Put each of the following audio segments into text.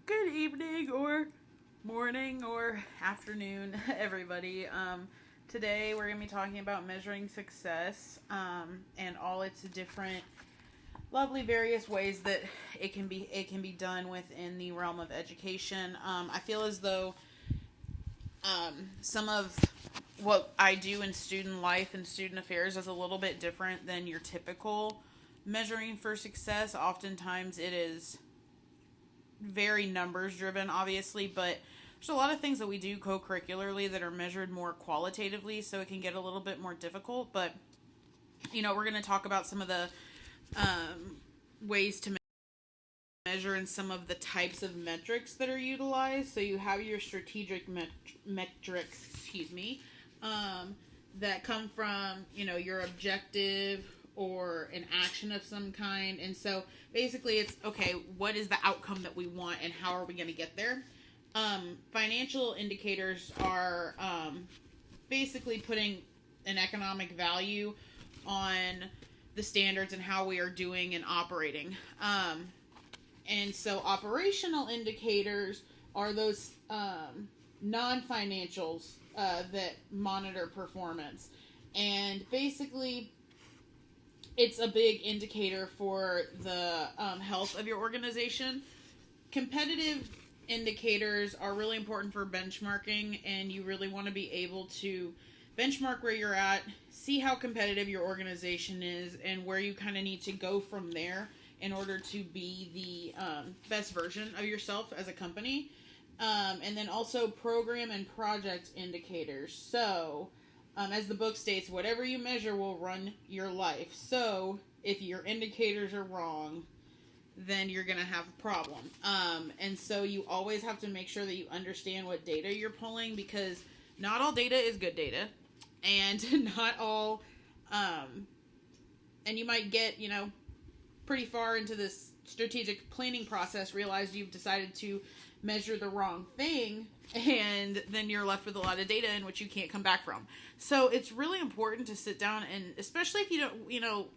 Good evening or morning or afternoon, everybody. Today we're going to be talking about measuring success and all its different lovely various ways that it can be done within the realm of education. I feel as though some of what I do in student life and student affairs is a little bit different than your typical measuring for success. Oftentimes it is very numbers driven, obviously, but there's a lot of things that we do co-curricularly that are measured more qualitatively, so it can get a little bit more difficult. But we're going to talk about some of the ways to measure and some of the types of metrics that are utilized. So you have your strategic metrics, that come from your objective or an action of some kind. And so basically it's, okay, what is the outcome that we want and how are we going to get there? Financial indicators are basically putting an economic value on the standards and how we are doing and operating. And so operational indicators are those non-financials that monitor performance. And basically it's a big indicator for the health of your organization. Competitive indicators are really important for benchmarking, and you really want to be able to benchmark where you're at, see how competitive your organization is, and where you kind of need to go from there in order to be the best version of yourself as a company. And then also program and project indicators. So as the book states, whatever you measure will run your life. So if your indicators are wrong, then you're going to have a problem. And so you always have to make sure that you understand what data you're pulling, because not all data is good data, and not all, and you might get, pretty far into this strategic planning process, realize you've decided to measure the wrong thing, and then you're left with a lot of data in which you can't come back from. So it's really important to sit down, and especially if you don't,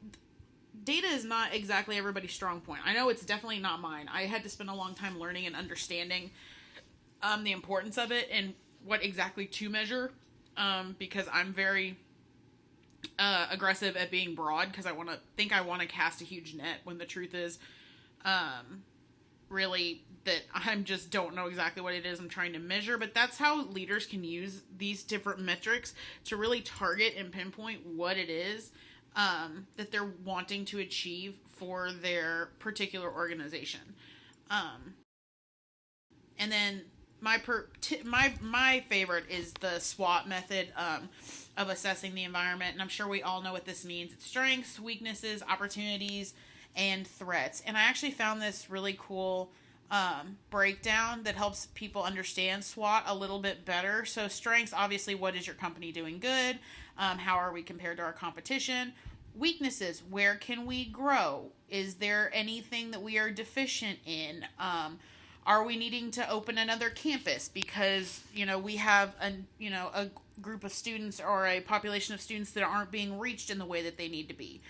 data is not exactly everybody's strong point. I know it's definitely not mine. I had to spend a long time learning and understanding the importance of it and what exactly to measure, because I'm very aggressive at being broad, because I want to cast a huge net, when the truth is really that I just don't know exactly what it is I'm trying to measure. But that's how leaders can use these different metrics to really target and pinpoint what it is that they're wanting to achieve for their particular organization. And then my favorite is the SWOT method of assessing the environment, and I'm sure we all know what this means. It's strengths, weaknesses, opportunities, and threats. And I actually found this really cool breakdown that helps people understand SWOT a little bit better. So strengths, obviously, what is your company doing good? How are we compared to our competition? Weaknesses, where can we grow? Is there anything that we are deficient in? Are we needing to open another campus because, we have a group of students or a population of students that aren't being reached in the way that they need to be?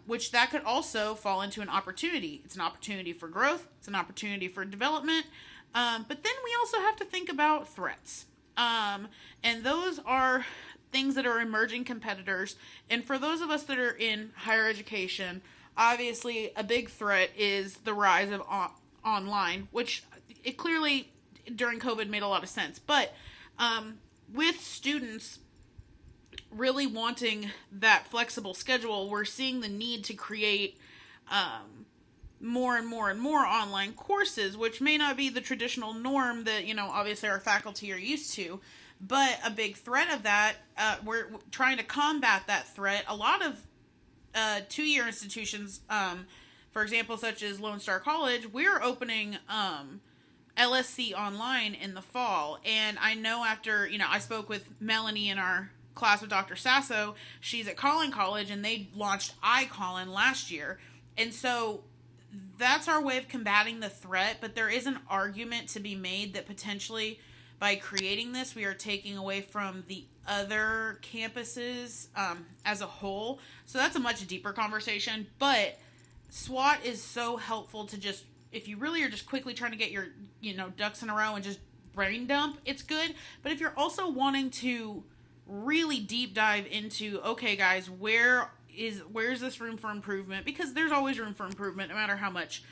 Which that could also fall into an opportunity. It's an opportunity for growth. It's an opportunity for development. But then we also have to think about threats. And those are things that are emerging competitors. And for those of us that are in higher education, obviously a big threat is the rise of online, which it clearly during COVID made a lot of sense. But with students really wanting that flexible schedule, we're seeing the need to create more and more and more online courses, which may not be the traditional norm that, obviously our faculty are used to. But a big threat of that, we're trying to combat that threat. A lot of 2-year institutions, for example, such as Lone Star College, we're opening LSC online in the fall. And I know after, I spoke with Melanie in our class with Dr. Sasso. She's at Collin College, and they launched iCollin last year. And so that's our way of combating the threat. But there is an argument to be made that potentially by creating this, we are taking away from the other campuses as a whole. So that's a much deeper conversation. But SWOT is so helpful to just if you really are just quickly trying to get your, ducks in a row and just brain dump, it's good. But if you're also wanting to really deep dive into, okay guys, where's this room for improvement, because there's always room for improvement no matter how much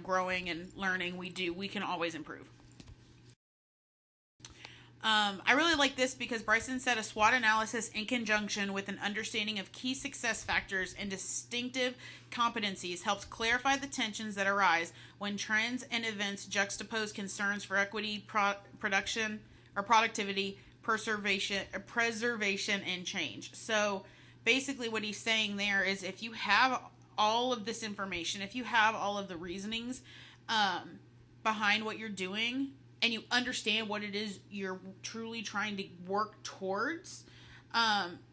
growing and learning we can always improve. I really like this because Bryson said a SWOT analysis in conjunction with an understanding of key success factors and distinctive competencies helps clarify the tensions that arise when trends and events juxtapose concerns for equity, production or productivity, preservation, and change. So basically what he's saying there is, if you have all of this information, if you have all of the reasonings behind what you're doing, and you understand what it is you're truly trying to work towards,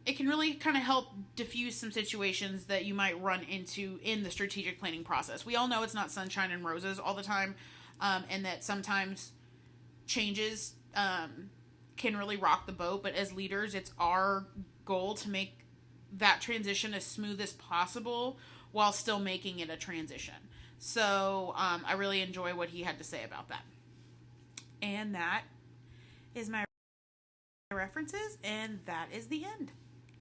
it can really kind of help diffuse some situations that you might run into in the strategic planning process. We all know it's not sunshine and roses all the time, and that sometimes changes can really rock the boat, but as leaders, it's our goal to make that transition as smooth as possible while still making it a transition. So I really enjoy what he had to say about that. And that is my references, and that is the end.